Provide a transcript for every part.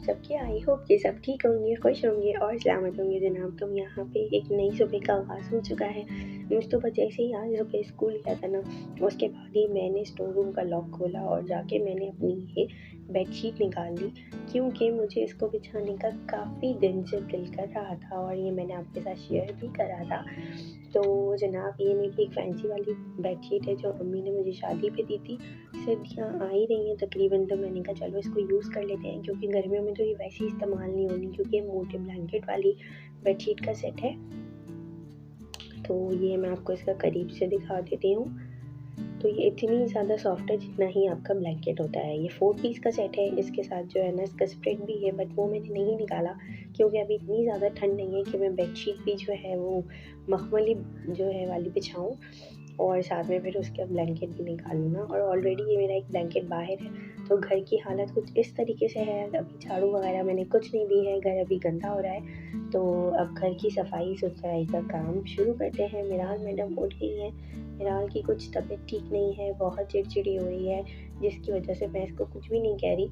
सबके। I hope कि सब ठीक होंगे, खुश होंगे और सलामत होंगे जनाब। तो यहाँ पे एक नई सुबह का आगाज़ हो चुका है। मुझे जैसे ही आज सुबह स्कूल गया था ना, उसके बाद ही मैंने स्टोर रूम का लॉक खोला और जाके मैंने अपनी ये बेडशीट निकाल ली, क्योंकि मुझे इसको बिछाने का काफ़ी दिन से दिल कर रहा था और ये मैंने आपके साथ शेयर भी करा था। तो जनाब, ये मेरी एक फैंसी वाली बेडशीट है जो अम्मी ने मुझे शादी पे दी थी। सर्दियाँ आ ही रही हैं तकरीबन, तो मैंने कहा चलो इसको यूज़ कर लेते हैं, क्योंकि गर्मियों में तो ये वैसे ही इस्तेमाल नहीं होनी, क्योंकि ये मोटे ब्लैंकेट वाली बेडशीट का सेट है। तो ये मैं आपको इसका करीब से दिखा देती हूँ। तो ये इतनी ज़्यादा सॉफ्ट है जितना ही आपका ब्लैंकेट होता है। ये 4 पीस का सेट है। इसके साथ जो है ना, इसका स्प्रेड भी है, बट वो मैंने नहीं निकाला क्योंकि अभी इतनी ज़्यादा ठंड नहीं है कि मैं बेडशीट भी जो है वो मखमली जो है वाली बिछाऊँ और साथ में फिर उसका ब्लैंकेट भी निकालूँ ना। और ऑलरेडी ये मेरा एक ब्लैंकेट बाहर है। तो घर की हालत कुछ इस तरीके से है। अभी झाड़ू वगैरह मैंने कुछ नहीं दी है, घर अभी गंदा हो रहा है। तो अब घर की सफाई सुथराई का काम शुरू करते हैं। मिराल मैडम उठ गई हैं। मिराल की कुछ तबीयत ठीक नहीं है, बहुत चिड़चिड़ी हो रही है, जिसकी वजह से मैं इसको कुछ भी नहीं कह रही,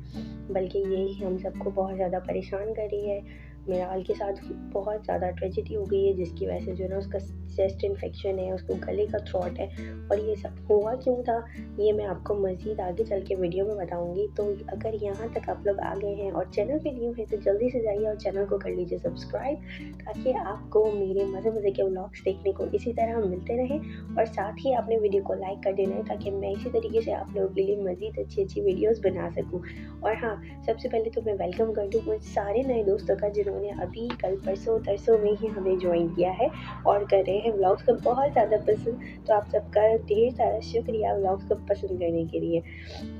बल्कि यही हम सबको बहुत ज़्यादा परेशान कर रही है। मिराल के साथ बहुत ज़्यादा ट्रेजेडी हो गई है, जिसकी वजह से जो है ना, उसका चेस्ट इन्फेक्शन है, उसको गले का थ्रॉट है। और ये सब हुआ क्यों था, ये मैं आपको मज़ीद आगे चल के वीडियो में बताऊंगी। तो अगर यहाँ तक आप लोग आ गए हैं और चैनल पे न्यू है तो जल्दी से जाइए और चैनल को कर लीजिए सब्सक्राइब, ताकि आपको मेरे मज़े के व्लॉग्स देखने को इसी तरह मिलते रहें। और साथ ही आपने वीडियो को लाइक कर देना है, ताकि मैं इसी तरीके से आप लोगों के लिए मज़ीद अच्छी वीडियोज़ बना सकूँ। और हाँ, सबसे पहले तो मैं वेलकम कर दूँ मुझ सारे नए दोस्तों का, जिन्होंने अभी कल परसों तरसों में ही हमें ज्वाइन किया है और कर रहे हैं व्लॉग्स को बहुत ज़्यादा पसंद। तो आप सबका ढेर सारा शुक्रिया व्लॉग्स को पसंद करने के लिए।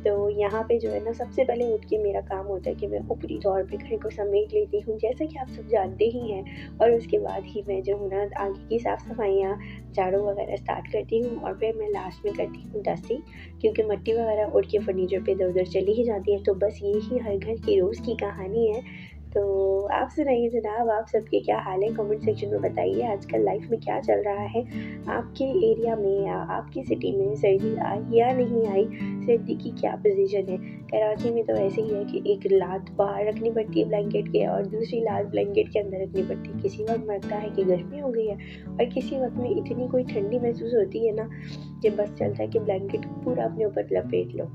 तो यहाँ पे जो है ना, सबसे पहले उठ के मेरा काम होता है कि मैं ऊपरी तौर पे घर को समेट लेती हूँ, जैसा कि आप सब जानते ही हैं। और उसके बाद ही मैं जो हूँ ना, आगे की साफ़ सफाइयाँ, झाड़ू वगैरह स्टार्ट करती हूँ और फिर मैं लास्ट में करती हूँ डस्टिंग, क्योंकि मिट्टी वगैरह उड़ के फर्नीचर पे इधर उधर चली ही जाती है। तो बस यही हर घर की रोज़ की कहानी है। तो आप सुनाइए जनाब, आप सबके क्या हाल है? कमेंट सेक्शन में बताइए आजकल लाइफ में क्या चल रहा है। आपके एरिया में या आपकी सिटी में सर्दी आई या नहीं आई, सर्दी की क्या पोजीशन है? कराची में तो ऐसे ही है कि एक लात बाहर रखनी पड़ती है ब्लैंकेट के और दूसरी लात ब्लैंकेट के अंदर रखनी पड़ती है। किसी वक्त लगता है कि गर्मी हो गई है और किसी वक्त में इतनी कोई ठंडी महसूस होती है ना, कि बस चलता है कि ब्लैंकेट पूरा अपने ऊपर लपेट लो।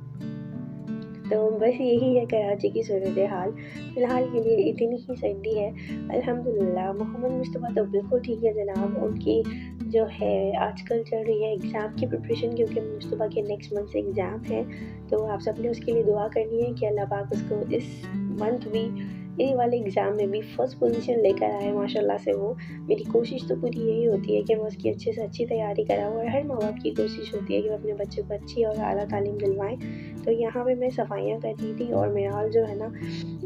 तो बस यही है कराची की सूरत हाल। फ़िलहाल के लिए इतनी ही सर्दी है, अल्हम्दुलिल्लाह। मोहम्मद मुस्तफ़ा तो बिल्कुल ठीक है जनाब। उनकी जो है आजकल चल रही है एग्ज़ाम की प्रिपरेशन, क्योंकि मुस्तफ़ा के नेक्स्ट मंथ से एग्ज़ाम है। तो आप सब ने उसके लिए दुआ करनी है कि अल्लाह पाक उसको इस मंथ भी ये वाले एग्ज़ाम में भी फ़र्स्ट पोजीशन लेकर आए माशाल्लाह से। वो मेरी कोशिश तो पूरी यही होती है कि मैं उसकी अच्छे से अच्छी तैयारी कराऊँ, और हर माँ बाप की कोशिश होती है कि वो अपने बच्चों को अच्छी और आला तालीम दिलवाएँ। तो यहाँ पे मैं सफाइयाँ कर रही थी और मिराल जो है ना,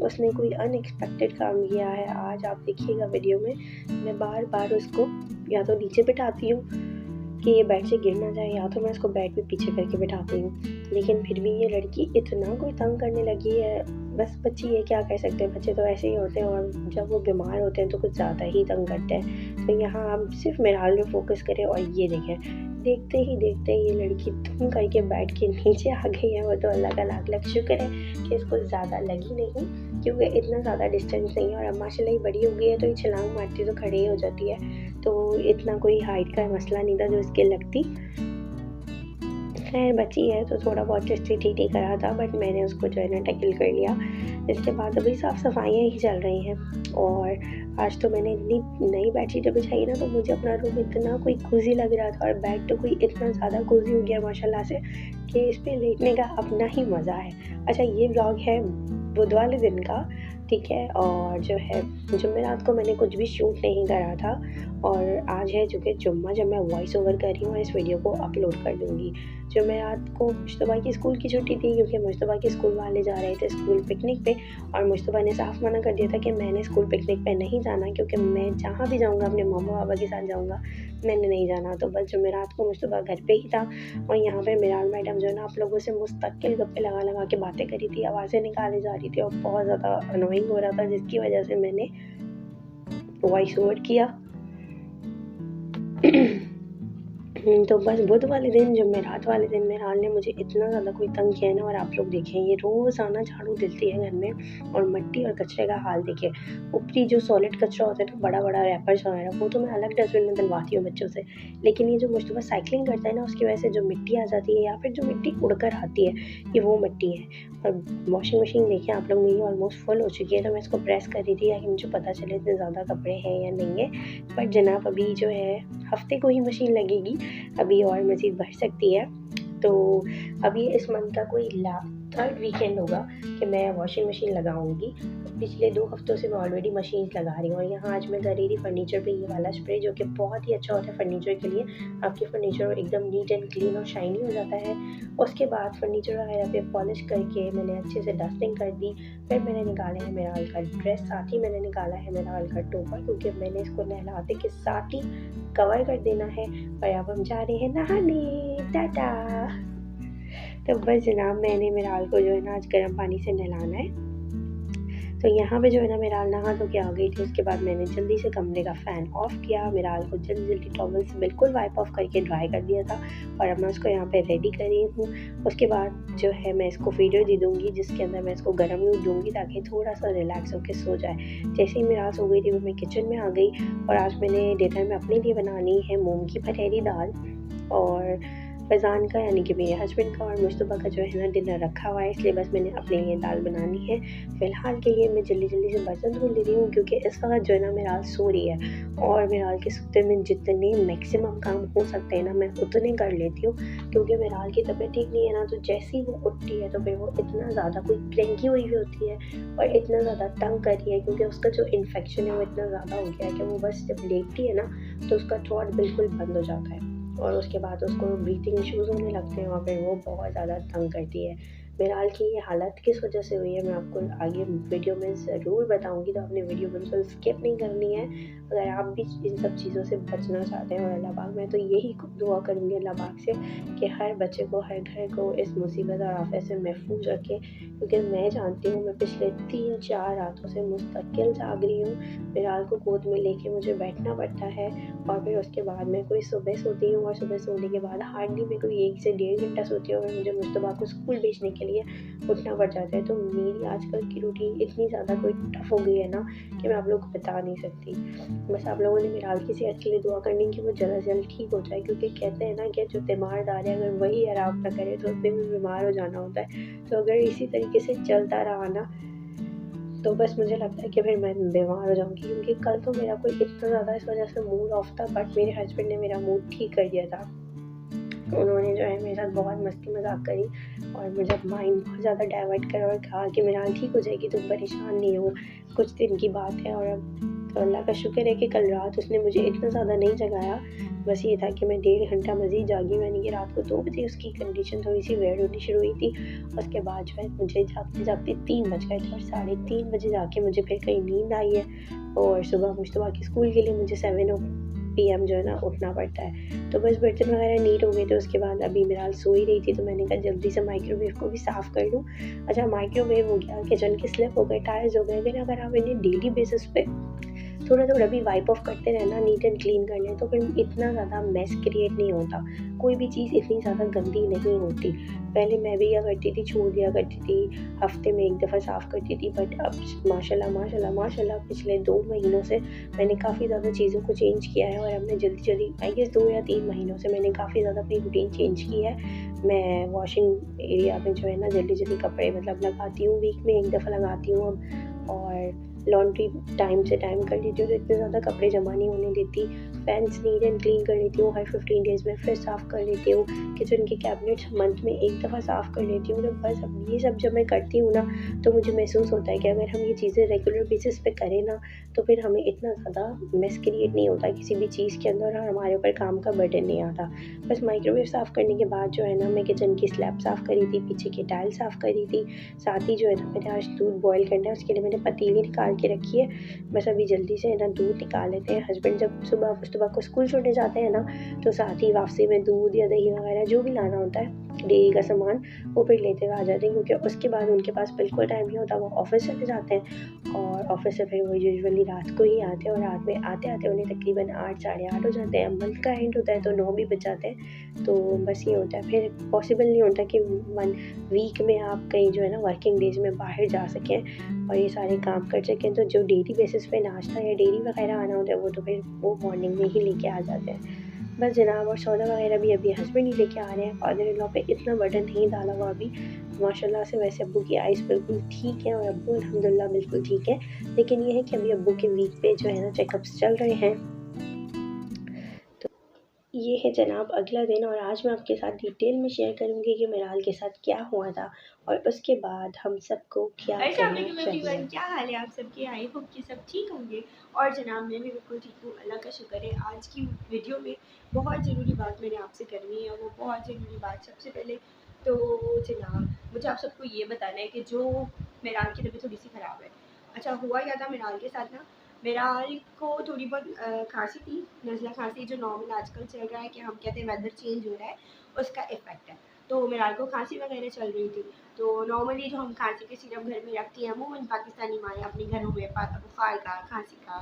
उसने कोई अनएक्सपेक्टेड काम किया है। आज आप देखिएगा वीडियो में, मैं बार बार उसको या तो नीचे बिठाती हूँ कि ये बेड से गिर ना जाए, या तो मैं उसको बेड पे पीछे करके बिठाती हूँ, लेकिन फिर भी ये लड़की इतना कोई तंग करने लगी है। बस बच्ची ये क्या कर सकते हैं, बच्चे तो ऐसे ही होते हैं, और जब वो बीमार होते हैं तो कुछ ज़्यादा ही तंग करते हैं। तो यहाँ आप सिर्फ मिराल में फोकस करें और ये देखें, देखते ही देखते ये लड़की धूम करके बेड के नीचे आ गई है। वो तो अल्लाह का लाख लाख शुक्र है कि इसको ज़्यादा लगी नहीं, क्योंकि इतना ज़्यादा डिस्टेंस नहीं है और अब माशाल्लाह ही बड़ी हो गई है, तो ये छलांग मारती तो खड़ी ही हो जाती है। तो इतना कोई हाइट का मसला नहीं था जो इसके लगती। खैर बच्ची है तो थोड़ा बहुत टेस्टी टी करा था, बट मैंने उसको जो है ना टैकल कर लिया। इसके बाद अभी साफ़ सफाइयाँ ही चल रही हैं। और आज तो मैंने इतनी नई बेडशीट बिछाई ना, तो मुझे अपना रूम इतना कोई कोज़ी लग रहा था, और बेड तो कोई इतना ज़्यादा कोज़ी हो गया माशाल्लाह से कि इस पे लेटने का अपना ही मज़ा है। अच्छा, ये व्लॉग है बुध वाले दिन का, ठीक है। और जो है जुमेरात को मैंने कुछ भी शूट नहीं करा था, और आज है चूँकि जुम्मा, जब मैं वॉइस ओवर कर रही हूँ और इस वीडियो को अपलोड कर दूँगी। जुमेरात को मुश्तबा की स्कूल की छुट्टी थी, क्योंकि मुश्तबा के स्कूल वाले जा रहे थे स्कूल पिकनिक पे, और मुश्तबा ने साफ मना कर दिया था कि मैंने स्कूल पिकनिक पे नहीं जाना, क्योंकि मैं जहाँ भी जाऊँगा अपने मम्मा पापा के साथ जाऊँगा, मैंने नहीं जाना। तो बस जुमेरात को मुश्तबा घर पे ही था, और यहाँ पे मिराल मैडम जो है ना, आप लोगों से मुस्तकिल गप्पे लगा लगा के बातें करी थी, आवाज़ें निकाली जा रही थी और बहुत ज़्यादा अनोइंग हो रहा था, जिसकी वजह से मैंने वॉइस ओवर किया। तो बस बुध वाले दिन जब मैं रात वाले दिन मेरे हाल ने मुझे इतना ज़्यादा कोई तंग किया है ना, और आप लोग देखें ये रोज़ाना झाड़ू दिलती है घर में, और मिट्टी और कचरे का हाल देखिए। ऊपरी जो सॉलिड कचरा होता है ना, बड़ा बड़ा रैपर्स वगैरह, वो तो मैं अलग डस्टबिन में डलवाती हूँ बच्चों से, लेकिन ये जो मुझे बस साइकिलिंग करता है ना, उसकी वजह से जो मिट्टी आ जाती है या फिर जो मिट्टी उड़कर आती है, ये वो मिट्टी है। और वॉशिंग मशीन देखिए आप लोग, मेरी ऑलमोस्ट फुल हो चुकी है, तो मैं इसको प्रेस कर रही थी ताकि मुझे पता चले इतने ज़्यादा कपड़े हैं या नहीं है। बट जनाब अभी जो है हफ्ते को ही मशीन लगेगी, अभी और मज़ीद बढ़ सकती है। तो अभी इस मंथ का कोई थर्ड वीकेंड होगा कि मैं वॉशिंग मशीन लगाऊंगी। पिछले 2 हफ्तों से मैं ऑलरेडी मशीन लगा रही हूँ, और यहाँ आज मैं कर रही थी फर्नीचर पे ये वाला स्प्रे, जो कि बहुत ही अच्छा होता है फर्नीचर के लिए। आपके फर्नीचर एकदम नीट एंड क्लीन और शाइनी हो जाता है। उसके बाद फर्नीचर वगैरह पे पॉलिश करके मैंने अच्छे से डस्टिंग कर दी। फिर मैंने निकाला है मेरा हल्का ड्रेस, साथ ही मैंने निकाला है मेरा हल्का टोपर, क्योंकि मैंने इसको नहलाते के साथ ही कवर कर देना है। और अब हम जा रहे हैं नहाने, टाटा। तो बस जनाब मैंने मेरा हाल को जो है ना आज गर्म पानी से नहलाना है। तो यहाँ पे जो है ना मेरा हाल नहा धो के आ गई थी। उसके बाद मैंने जल्दी से कमरे का फ़ैन ऑफ़ किया, मेरा हाल को जल्दी टॉवल से बिल्कुल वाइप ऑफ करके ड्राई कर दिया था, और अब मैं उसको यहाँ पे रेडी कर रही हूँ। उसके बाद जो है मैं इसको फीडर दे दूँगी, जिसके अंदर मैं इसको गर्म दूध दूँगी ताकि थोड़ा सा रिलैक्स होकर सो जाए। जैसे ही मेरा हाल सो गई थी, मैं किचन में आ गई, और आज मैंने डिनर में अपने लिए बनानी है मूंग की फटहरी दाल, और फैज़ान का यानी कि मेरे हस्बैंड का और मुस्तफ़ा का जो है ना डिनर रखा हुआ है, इसलिए बस मैंने अपने लिए दाल बनानी है। फ़िलहाल के लिए मैं जल्दी से बर्तन धो ले रही हूँ, क्योंकि इस वक्त जो है ना मेरा हाल सो रही है, और मेरा हाल के सोते में जितने मैक्सिमम काम हो सकते हैं ना मैं उतने कर लेती हूँ, क्योंकि मेरा हाल की तबीयत ठीक नहीं है ना, तो जैसे ही वो उठती है तो फिर वो इतना ज़्यादा कोई क्रैंकी हुई हुई होती है और इतना ज़्यादा तंग कर रही है, क्योंकि उसका जो इन्फेक्शन है वो इतना ज़्यादा हो गया है कि वो बस जब लेटती है ना तो उसका थ्रोट बिल्कुल बंद हो जाता है, और उसके बाद उसको ब्रीथिंग इश्यूज़ होने लगते हैं, और फिर वो बहुत ज़्यादा तंग करती है। मेरे हाल की ये हालत किस वजह से हुई है मैं आपको आगे वीडियो में ज़रूर बताऊंगी, तो आपने वीडियो बिल्कुल स्किप नहीं करनी है अगर आप भी इन सब चीज़ों से बचना चाहते हैं। और अल्लाह पाक, मैं तो यही दुआ करूँगी अल्लाह पाक से कि हर बच्चे को, हर घर को इस मुसीबत और आफत से महफूज रखे, क्योंकि मैं जानती हूँ मैं पिछले 3-4 रातों से मुस्तकिल जाग रही हूँ। मेरे हाल को गोद में लेके मुझे बैठना पड़ता है, और फिर उसके बाद मैं कोई सुबह सोती हूँ, और सुबह सोने के बाद हार्डली मैं कोई 1 से 1.5 घंटा सोती हूँ, और मुझे मुस्तफ़ा को स्कूल भेजने के लिए उठना पड़ जाता है। तो मेरी आजकल की रूटीन इतनी ज़्यादा कोई टफ हो गई है ना कि मैं आप लोगों को बता नहीं सकती। बस आप लोगों ने मेरे हाल की सेहत के लिए दुआ करनी कि वो जल्द से जल्द ठीक हो जाए, क्योंकि कहते हैं ना कि जो तीमारदार है अगर वही आराम ना करे तो उसने भी बीमार हो जाना होता है। तो अगर इसी तरीके से चलता रहा ना तो बस मुझे लगता है कि फिर मैं बीमार हो जाऊँगी, क्योंकि कल तो मेरा कोई इतना ज़्यादा इस वजह से मूड ऑफ था, बट मेरे हस्बैंड ने मेरा मूड ठीक कर दिया था। उन्होंने जो है मेरे साथ बहुत मस्ती मजाक करी, और मुझे माइंड बहुत ज़्यादा डाइवर्ट करा, और कहा कि मेरा हाल ठीक हो जाएगी, तुम परेशान नहीं हो, कुछ दिन की बात है। और अब तो अल्लाह का शुक्र है कि कल रात उसने मुझे इतना ज़्यादा नहीं जगाया, बस ये था कि मैं 1.5 घंटा मज़ीद जागी, यानी कि रात को 2 बजे उसकी कंडीशन थोड़ी सी वेयर होनी शुरू हुई थी। उसके बाद जो है मुझे जागते जागते 3 बज गए थे, और 3:30 बजे जाके मुझे फिर कहीं नींद आई है, और सुबह मुस्तफ़ा के स्कूल के लिए मुझे 7 PM जो है ना उठना पड़ता है। तो बस बर्तन वगैरह नीट हो गए थे। उसके बाद अभी मेरा सो ही रही थी, तो मैंने कहा जल्दी से माइक्रोवेव को भी साफ़ कर लूँ। अच्छा, माइक्रोवेव हो गया, किचन के स्लैब हो गए, टायर्स हो गए, अगर आप इन्हें डेली बेसिस पे थोड़ा भी वाइप ऑफ करते रहना, नीट एंड क्लीन कर लें, तो फिर इतना ज़्यादा मेस क्रिएट नहीं होता, कोई भी चीज़ इतनी ज़्यादा गंदी नहीं होती। पहले मैं भी क्या करती थी, छोड़ दिया करती थी, हफ्ते में 1 दफ़ा साफ़ करती थी, बट अब माशाल्लाह पिछले 2 महीनों से मैंने काफ़ी ज़्यादा चीज़ों को चेंज किया है, और अब मैं जल्दी आई गेस 2 या 3 महीनों से मैंने काफ़ी ज़्यादा अपनी रूटीन चेंज की है। मैं वॉशिंग एरिया में जो है ना जल्दी कपड़े मतलब लगाती हूँ, वीक में 1 दफ़ा लगाती हूँ अब, और लॉन्ड्री टाइम से टाइम कर लेती हूँ, तो इतने ज़्यादा कपड़े जमा नहीं होने देती। फैन्स नीट एंड क्लीन कर लेती हूँ, हर 15 डेज़ में फिर साफ़ कर लेती हूँ। किचन के कैबिनेट्स मंथ में 1 दफ़ा साफ़ कर लेती हूँ। तो बस अब ये सब जब मैं करती हूँ ना, तो मुझे महसूस होता है कि अगर हम ये चीज़ें रेगुलर बेसिस पे करें ना, तो फिर हमें इतना ज़्यादा मेस क्रिएट नहीं होता किसी भी चीज़ के अंदर, और हमारे ऊपर काम का बर्डन नहीं आता। बस माइक्रोवेव साफ़ करने के बाद जो है ना मैं किचन की स्लैब साफ़ करी थी, पीछे की टाइल साफ़ करी थी, साथ ही जो है ना मैंने आज दूध बॉयल करना है, उसके लिए मैंने पतीली निकाल के रखी है। बस अभी जल्दी से ना दूध निकाल लेते हैं। हस्बैंड जब सुबह को स्कूल छोड़ने जाते हैं ना, तो साथ ही वापसी में दूध या दही वगैरह जो भी लाना होता है डेयरी का सामान, वो फिर लेते हुए आ जाते हैं, क्योंकि उसके बाद उनके पास बिल्कुल टाइम नहीं होता, वो ऑफिस चले जाते हैं, और ऑफिस से फिर वो यूजुअली कभी रात को ही आते हैं और रात में आते आते उन्हें तकरीबन 8 साढ़े 8 हो जाते हैं। मंथ का एंड होता है तो 9 भी बज जाते हैं। तो बस ये होता है, फिर पॉसिबल नहीं होता कि 1 वीक में आप कहीं जो है ना वर्किंग डेज में बाहर जा सकें और ये सारे काम कर सकें। तो जो डेली बेसिस पे नाश्ता या डेयरी वगैरह आना होता है वो तो फिर वो मॉर्निंग में ही लेके आ जाते हैं। बस जनाब, और सौदा वगैरह भी अभी हस्बैंड ही लेके आ रहे हैं। फादर इन लॉ पे इतना बर्डन नहीं डाला हुआ अभी माशाल्लाह से। वैसे अब्बू की आइज़ बिल्कुल ठीक है और अब्बू अल्हम्दुलिल्लाह बिल्कुल ठीक है, लेकिन ये है कि अभी अब्बू के वीक पे जो है ना चेकअप्स चल रहे हैं। तो ये है जनाब अगला दिन, और आज मैं आपके साथ डिटेल में शेयर करूँगी कि मिराल के साथ क्या हुआ था और उसके बाद हम सबको क्या करना चाहिए। क्या हाल है आप सबके? आई होप कि सब ठीक होंगे। और जनाब मैं भी बिल्कुल ठीक हूँ, अल्लाह का शुक्र है। आज की वीडियो में बहुत ज़रूरी बात मैंने आपसे करनी है। वो बहुत ज़रूरी बात सबसे पहले तो जनाब मुझे आप सबको ये बताना है कि जो मेराल की तबीयत थोड़ी सी ख़राब है। अच्छा, हुआ क्या था मेराल के साथ ना, मेराल को थोड़ी बहुत खांसी थी, नज़ला खांसी, जो नॉर्मल आजकल चल रहा है कि हम कहते हैं वेदर चेंज हो रहा है, उसका इफ़ेक्ट है। तो मेराल को खांसी वगैरह चल रही थी। तो नॉर्मली जो हम खांसी के सिरप घर में रखती हैं अमूमन पाकिस्तानी माएँ अपने घरों में बुखार का, खांसी का,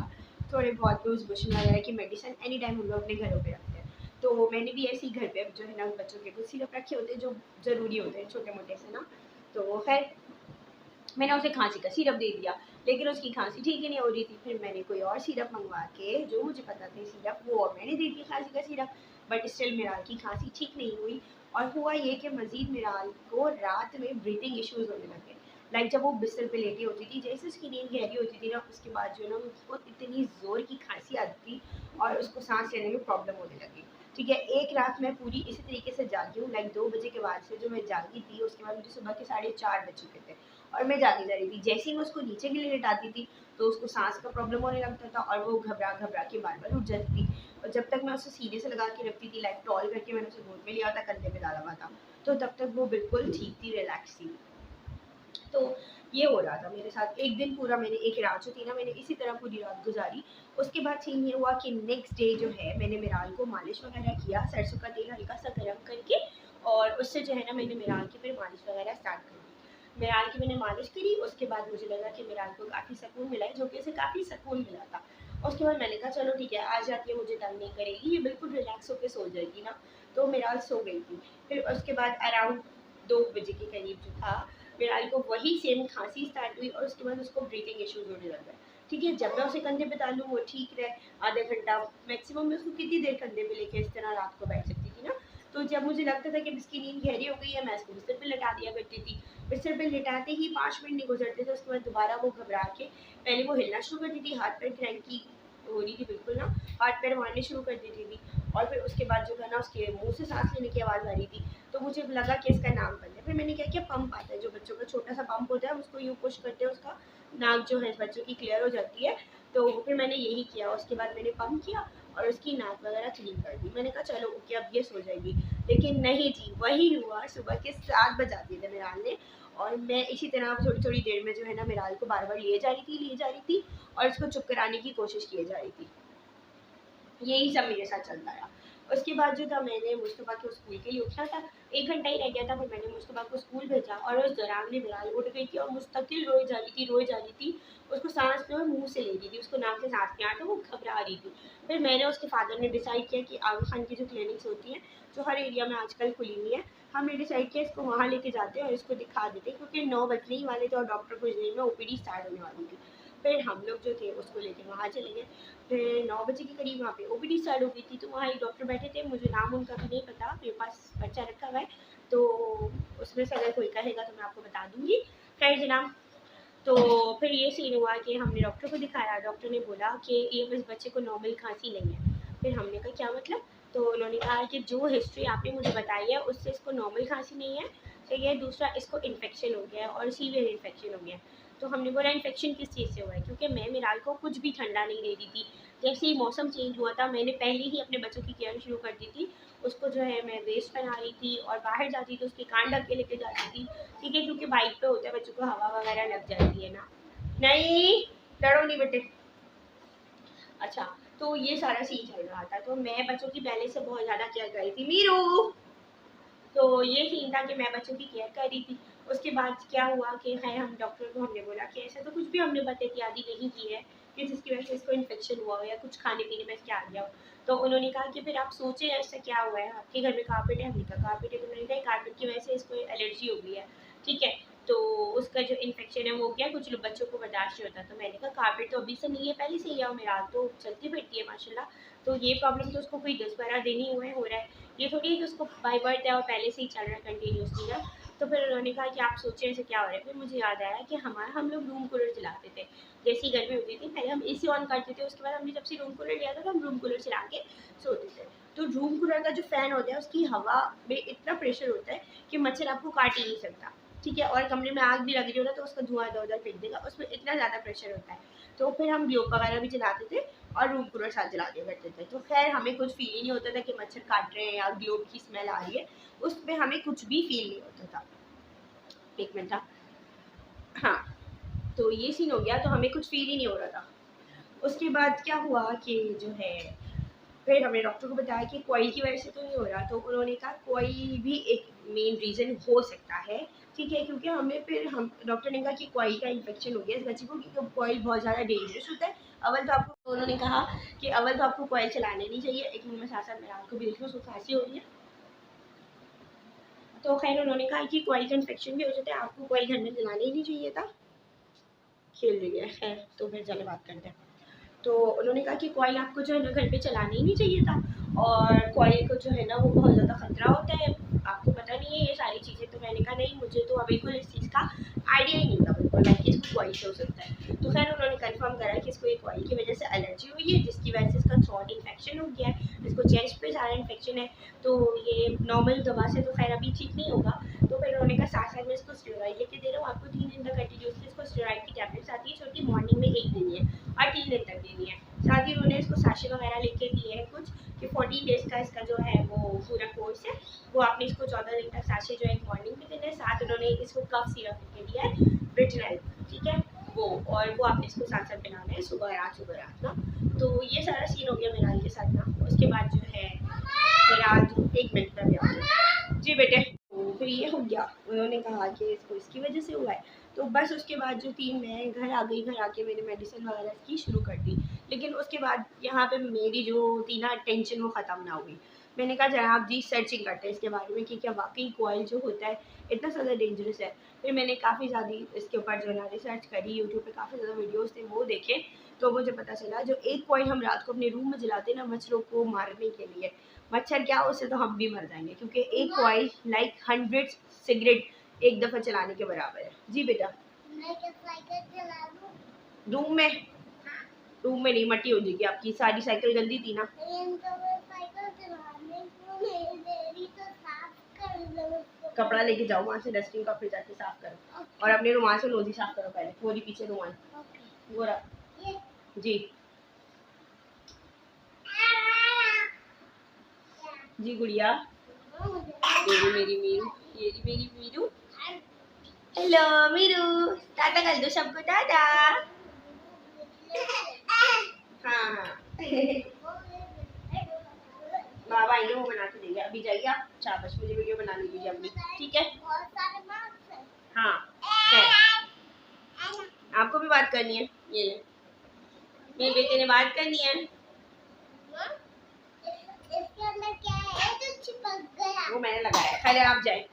थोड़े बहुत लूज मोशन वगैरह की मेडिसिन एनी टाइम हम लोग अपने घरों पे रखते हैं। तो मैंने भी ऐसे ही घर पे जो है ना बच्चों के कुछ सिरप रखे होते हैं जो ज़रूरी होते हैं, छोटे मोटे से ना। तो खैर मैंने उसे खांसी का सिरप दे दिया, लेकिन उसकी खांसी ठीक ही नहीं हो रही थी। फिर मैंने कोई और सिरप मंगवा के, जो मुझे पता था सिरप, वो और मैंने दे दिया खांसी का सिरप। बट स्टिल मिराल की खांसी ठीक नहीं हुई। और हुआ ये कि मज़ीद मिराल को रात में ब्रीथिंग इश्यूज़ होने लगे। लाइक जब वो बिस्तर पे लेटी होती थी, जैसे उसकी नींद गहरी होती थी ना, उसके बाद जो है ना उसको इतनी ज़ोर की खांसी आती थी और उसको सांस लेने में प्रॉब्लम होने लगी। ठीक है, एक रात मैं पूरी इसी तरीके से जागी हूँ। लाइक 2 बजे के बाद से जो मैं जागी थी, उसके बाद मुझे सुबह के 4:30 बज चुके थे और मैं जागी जा रही थी। जैसे ही मैं उसको नीचे के लिए लेटाती थी तो उसको सांस का प्रॉब्लम होने लगता था और वो घबरा घबरा के बार बार उठ जाती थी। और जब तक मैं उसे सीने से लगा के रखती थी, लाइक टॉल करके मैंने उसे गोद में लिया था, कंधे पे डाला हुआ था, तो तब तक वो बिल्कुल ठीक थी, रिलैक्स थी। तो ये हो रहा था मेरे साथ। एक दिन पूरा मैंने, एक रात जो थी ना, मैंने इसी तरह पूरी रात गुजारी। उसके बाद सीन ये हुआ कि नेक्स्ट डे जो है मैंने मिराल को मालिश वगैरह किया, सरसों का तेल हल्का सा गर्म करके, और उससे जो है ना मैंने मिराल की फिर मालिश वगैरह स्टार्ट कर दी। मिराल की मैंने मालिश करी, उसके बाद मुझे लगा कि मिराल को काफ़ी सुकून मिला है, जो कि उसे काफ़ी सुकून मिला था। उसके बाद मैंने कहा चलो ठीक है, आज जाती है, मुझे तंग नहीं करेगी, ये बिल्कुल रिलैक्स होकर सो जाएगी ना। तो मिराल सो गई थी। फिर उसके बाद अराउंड 2 बजे के करीब जो था, मिराल को वही सेम खांसी स्टार्ट हुई और उसके बाद उसको ब्रीथिंग इश्यूज होने लग गए। ठीक है, जब मैं उसे कंधे पे डालूँ वो ठीक रहे, आधा घंटा मैक्सिमम मैं उसको कितनी देर कंधे पे लेके इस तरह रात को बैठ सकती थी ना। तो जब मुझे लगता था कि इसकी नींद गहरी हो गई है, मैं इसको बिस्तर पे लिटा दिया करती थी। बिस्तर पे लिटाते ही 5 मिनट नहीं गुजरते थे, उसके बाद दोबारा वो घबरा के, पहले वो हिलना शुरू कर देती थी, हाथ पैर क्रैंकी हो रही थी बिल्कुल ना, हाथ पैर मारने शुरू कर देती थी। और फिर उसके बाद जो है ना उसके मुंह से सांस लेने की आवाज़ आ रही थी। तो मुझे लगा कि इसका नाम बन है। फिर मैंने क्या किया, पंप आता है जो बच्चों का छोटा सा पंप होता है, उसको यूँ पुश करते हैं, उसका नाक जो है बच्चों की क्लियर हो जाती है। तो फिर मैंने यही किया, उसके बाद मैंने पंप किया और उसकी नाक वगैरह क्लीन कर दी। मैंने कहा चलो ओके अब ये सो जाएगी, लेकिन नहीं जी, वही हुआ। सुबह के 7 बजा दिए थे मिराल ने, और मैं इसी तरह थोड़ी थोड़ी देर में जो है ना मिराल को बार बार लिए जा रही थी और इसको चुप कराने की कोशिश किए जा रही थी। यही सब मेरे साथ चलता रहा। उसके बाद जो था, मैंने मुस्तफ़ा को स्कूल के लिए उठा था, 1 घंटा ही रह गया था, फिर मैंने मुस्तफ़ा को स्कूल भेजा और उस दौरान में मिराल उठ गई थी और मुस्तकिल रोए जा रही थी, रोए जा रही थी। उसको सांस जो है मुँह से ले रही थी, उसको नाक से सांस नहीं आ रहा था, वो घबरा रही थी। फिर मैंने, उसके फादर ने डिसाइड किया कि आगा खान की जो क्लिनिक्स होती हैं, जो हर एरिया में आजकल खुली हुई हैं, हमने डिसाइड किया इसको वहाँ लेके जाते हैं और इसको दिखा देते हैं, क्योंकि 9 बजने ही वाले थे और डॉक्टर कुछ देर में ओपीडी स्टार्ट होने वाली थी। फिर हम लोग जो थे उसको लेके वहाँ चले गए। फिर 9 बजे के करीब वहाँ पे ओपीडी स्टार्ट हो गई थी, तो वहाँ एक डॉक्टर बैठे थे, मुझे नाम उनका भी नहीं पता, मेरे पास पर्चा रखा हुआ है, तो उसमें से अगर कोई कहेगा तो मैं आपको बता दूँगी। खैर जनाब, तो फिर ये सीन हुआ कि हमने डॉक्टर को दिखाया, डॉक्टर ने बोला कि ये बस बच्चे को नॉर्मल खांसी नहीं है। फिर हमने कहा क्या मतलब? तो उन्होंने कहा कि जो हिस्ट्री आपने मुझे बताई है उससे इसको नॉर्मल खांसी नहीं है, ठीक है, दूसरा इसको इन्फेक्शन हो गया है और सीवियर इन्फेक्शन हो गया है। तो हमने बोला इन्फेक्शन किस चीज़ से हुआ है, क्योंकि मैं मिराल को कुछ भी ठंडा नहीं दे रही थी। जैसे ही मौसम चेंज हुआ था, मैंने पहले ही अपने बच्चों की केयर शुरू कर दी थी। उसको जो है मैं वेस्ट पहना रही थी और बाहर जाती तो उसके कान ढक के लेके जाती थी, ठीक है, क्योंकि बाइक पे होता है, बच्चों को हवा वगैरह लग जाती है ना। नहीं, लड़ो नहीं बेटे। अच्छा, तो ये सारा सीन चल रहा था, तो मैं बच्चों की पहले से बहुत ज़्यादा केयर कर रही थी। मीरू, तो ये सीन था कि मैं बच्चों की केयर कर रही थी। उसके बाद क्या हुआ कि खैर हम डॉक्टर को हमने बोला कि ऐसा तो कुछ भी हमने बत एहतियाती नहीं की है, कि जिसकी वजह से इसको इन्फेक्शन हुआ हो या कुछ खाने पीने में क्या आ गया हो। तो उन्होंने कहा कि फिर आप सोचें ऐसा क्या हुआ है, आपके घर में कारपेट है? हमने कहा कारपेट है। तो उन्होंने कहा कारपेट की वजह से इसको एलर्जी हो गई है, ठीक है, तो उसका जो इन्फेक्शन है वो क्या कुछ लोग बच्चों को बर्दाश्त नहीं होता। तो मैंने कहा कारपेट तो अभी से नहीं है, पहले से ही है, मेरा तो चलती फिरती है माशाल्लाह, तो ये प्रॉब्लम तो उसको कोई 10-12 दिन ही हुए हो रहा है, ये थोड़ी है कि उसको बाय बर्थ है और पहले से ही चल रहा है कंटिन्यूसली ना। तो फिर उन्होंने कहा कि आप सोचें ऐसे क्या हो रहा है। फिर मुझे याद आया कि हम लोग रूम कूलर चलाते थे, जैसी गर्मी होती थी पहले हम एसी ऑन करते थे, उसके बाद हमने जब से रूम कूलर लिया था तो हम रूम कूलर चला के सोते थे। तो रूम कूलर का जो फ़ैन होता है उसकी हवा में इतना प्रेशर होता है कि मच्छर आपको काट ही नहीं सकता, ठीक है, और कमरे में आग भी लग रही हो ना तो उसका धुआं इधर उधर फेंक देगा, उसमें इतना ज़्यादा प्रेशर होता है। तो फिर हम ग्लोब वगैरह भी चलाते थे और रूम कूलर साथ चला दिया करते थे। तो खैर हमें कुछ फील ही नहीं होता था कि मच्छर काट रहे हैं या ग्लोब की स्मेल आ रही है, उसमें हमें कुछ भी फील नहीं होता था। एक मिनट था, हाँ, तो ये सीन हो गया, तो हमें कुछ फील ही नहीं हो रहा था। उसके बाद क्या हुआ कि जो है फिर हमने डॉक्टर को बताया कि कॉइल की वजह से तो नहीं हो रहा। तो उन्होंने कहा कॉइल भी एक मेन रीज़न हो सकता है, ठीक है, क्योंकि हमें फिर हम डॉक्टर ने कहा कि कॉइल का इन्फेक्शन हो गया इस बच्चे को, क्योंकि कॉइल बहुत ज़्यादा डेंजरस होता है। अव्वल तो आपको उन्होंने कहा कि अव्वल तो आपको कॉइल चलाने नहीं चाहिए। एक मिनट में साथ साथ मेरा आपको भी देख लो, उसको खांसी हो रही है। तो खैर उन्होंने कहा कि कॉइल का इन्फेक्शन भी हो जाता है, आपको कॉइल घर में चलाना ही नहीं चाहिए था। खेल रही है, खैर तो फिर चले बात करते हैं। तो उन्होंने कहा कि कॉइल आपको जो है ना घर पे चलाना ही नहीं चाहिए था, और कॉइल को जो है ना वो बहुत ज़्यादा खतरा होता है, आपको पता नहीं है ये सारी चीज़ें। तो मैंने कहा नहीं, मुझे तो बिल्कुल इस चीज़ का आइडिया ही नहीं था बिल्कुल लाइक इसको कॉइल से हो सकता है। तो खैर उन्होंने कंफर्म करा कि इसको एक कॉइल की वजह से एलर्जी हुई है, जिसकी वजह से इसका थ्रोट इन्फेक्शन हो गया है, इसको चेस्ट पे सारा इन्फेक्शन है। तो ये नॉर्मल दवा से तो खैर अभी ठीक नहीं होगा। तो फिर उन्होंने कहा साथ साथ में इसको स्टेरॉइड लेके दे रहा हूँ, आपको 3 दिन तक कंटिन्यूसली इसको स्टेरॉइड की टैबलेट्स आती है छोटी, मॉर्निंग में 1 देनी है और 3 दिन तक देनी है। साथ ही उन्होंने इसको साशे वगैरह लेके दिए हैं कुछ कि 14 डेज़ का इसका जो है वो पूरा कोर्स है, वो आपने इसको 14 दिन तक साशे जो है मॉर्निंग में देना है। साथ उन्होंने इसको कफ सिरप लेके दिया है ब्रिटनल, ठीक है, वो, और वो आपने इसको साथ साथ बनाना है सुबह रात ना। तो ये सारा सीन हो गया मेरा के साथ ना। उसके बाद जो है फिर आज एक मिनट का गया जी बेटे, तो फिर ये हो गया, उन्होंने कहा कि इसको इसकी वजह से हुआ है। तो बस उसके बाद जो थी मैं घर आ गई, घर आके मैंने मेडिसिन वगैरह की शुरू कर दी। लेकिन उसके बाद यहाँ पे मेरी जो थी ना टेंशन वो ख़त्म ना हुई। मैंने कहा जनाब जी सर्चिंग करते हैं इसके बारे में कि क्या वाकई कॉइल जो होता है इतना ज़्यादा डेंजरस है। फिर मैंने काफ़ी ज़्यादा इसके ऊपर जो है ना रिसर्च करी, यूट्यूब पे काफ़ी ज़्यादा वीडियोस थे वो देखे। तो मुझे पता चला जो एक कॉइल हम रात को अपने रूम में जलाते हैं ना मच्छरों को मारने के लिए, मच्छर क्या उससे तो हम भी मर जाएंगे, क्योंकि एक कॉइल लाइक 100 सिगरेट एक दफ़ा चलाने के बराबर है। जी बेटा, मैं क्या साइकिल चला लूं रूम में? रूम में नहीं, मट्टी हो जाएगी आपकी, सारी साइकिल गंदी थी ना। कपड़ा लेके जाओ वहाँ से डस्टिंग का, फिर जाके साफ करो और अपने रुमाल से नोजी साफ करो पहले, नोजी पीछे रुमाल वो रहा जी जी गुड़िया, मेरी मीरू, ये मेरी मीरू, हेलो मीरू, टाटा कर दो सबको, टाटा। हाँ हाँ बाबा आएंगे वो बना के देंगे, अभी जाइए आप 4-5 बजे वीडियो बना लीजिए अपनी, ठीक है। हाँ है, आपको भी बात करनी है, ये ले मेरे बेटे ने बात करनी है। इसके अंदर क्या है तो चिपक गया, वो मैंने लगाया, पहले आप जाए।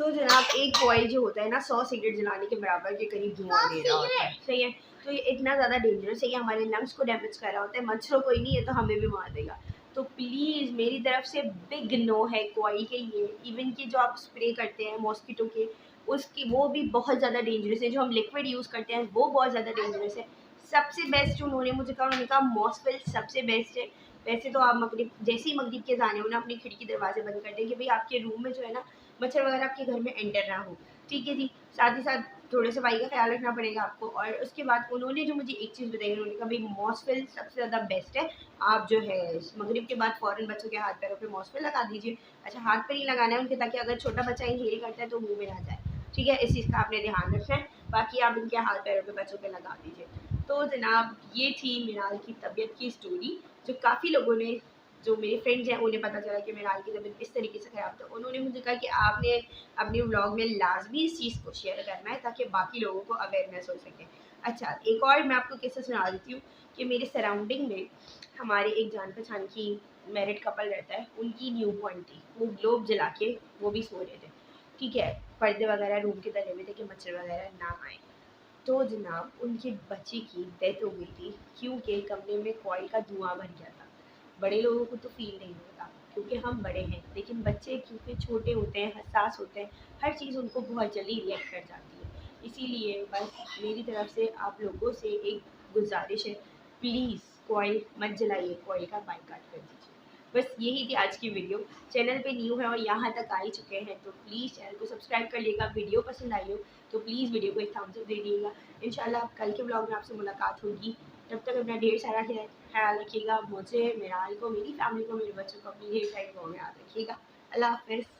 तो जनाब एक कॉइल जो होता है ना 100 सिगरेट जलाने के बराबर के करीब धुआं दे रहा होता है, सही है। तो ये इतना ज़्यादा डेंजरस है, ये हमारे लंग्स को डैमेज कर रहा होता है, मच्छरों को ही नहीं है तो हमें भी मार देगा। तो प्लीज़ मेरी तरफ से बिग नो है कॉइल के लिए। इवन कि जो आप स्प्रे करते हैं मॉस्किटो के, उसकी वो भी बहुत ज़्यादा डेंजरस है। जो हम लिक्विड यूज़ करते हैं वो बहुत ज़्यादा डेंजरस है। सबसे बेस्ट जो उन्होंने मुझे कहा, उन्होंने कहा मॉस्फिल सबसे बेस्ट है। वैसे तो आप मगरिब जैसे ही मगरिब के जाने हो ना अपनी खिड़की दरवाजे बंद कर दें कि भाई आपके रूम में जो है ना मच्छर वगैरह आपके घर में एंटर ना हो, ठीक है जी। साथ ही साथ थोड़े सफाई का ख्याल रखना पड़ेगा आपको। और उसके बाद उन्होंने जो मुझे एक चीज़ बताई, उन्होंने कहा भाई मॉस्फिल सबसे ज़्यादा बेस्ट है, आप जो है मगरिब के बाद फ़ौरन बच्चों के हाथ पैरों पे मॉस्फिल लगा दीजिए। अच्छा हाथ पे नहीं लगाना है उनके, ताकि अगर छोटा बच्चा इनहेल करता है तो मुँह में ना जाए, ठीक है, इस चीज़ का आपने ध्यान रखना है। बाकी आप इनके हाथ पैरों पे बच्चों पे लगा दीजिए। तो जनाब ये थी मिराल की तबीयत की स्टोरी, जो काफ़ी लोगों ने, जो मेरे फ्रेंड्स हैं उन्हें पता चला कि मिराल की तबीयत इस तरीके से ख़राब था। उन्होंने मुझे कहा कि आपने अपने व्लॉग में लाजमी इस चीज़ को शेयर करना है ताकि बाकी लोगों को अवेयरनेस हो सके। अच्छा, एक और मैं आपको किस्सा सुना देती हूँ कि मेरे सराउंडिंग में हमारे एक जान पहचान की मैरिड कपल रहता है, उनकी न्यू बॉर्न थी। वो ग्लोब जला के वो भी सो रहे थे, ठीक है। पर्दे वगैरह रूम के डले हुए थे कि मच्छर वगैरह ना आए। तो जनाब उनके बच्चे की डेथ हो गई थी क्योंकि कमरे में कॉइल का धुआं भर गया था। बड़े लोगों को तो फील नहीं होता क्योंकि हम बड़े हैं, लेकिन बच्चे क्योंकि छोटे होते हैं, हसास होते हैं, हर चीज़ उनको बहुत जल्दी रिएक्ट कर जाती है। इसीलिए बस मेरी तरफ से आप लोगों से एक गुजारिश है, प्लीज़ कॉइल मत जलाइए, कॉइल का बाइकआउट कर दीजिए। बस यही थी आज की वीडियो। चैनल पे न्यू है और यहाँ तक आ ही चुके हैं तो प्लीज़ चैनल को सब्सक्राइब कर लीजिएगा। वीडियो पसंद आई हो तो प्लीज़ वीडियो को एक थम्स अप दे दिएगा। इंशाल्लाह कल के ब्लॉग में आपसे मुलाकात होगी। तब तक अपना ढेर सारा ख्याल रखिएगा। मुझे, मेरा को, मेरी फैमिली को, मेरे बच्चों को अपनी ढेर सारी दुआ में याद रखिएगा। अल्लाह हाफ़िज़।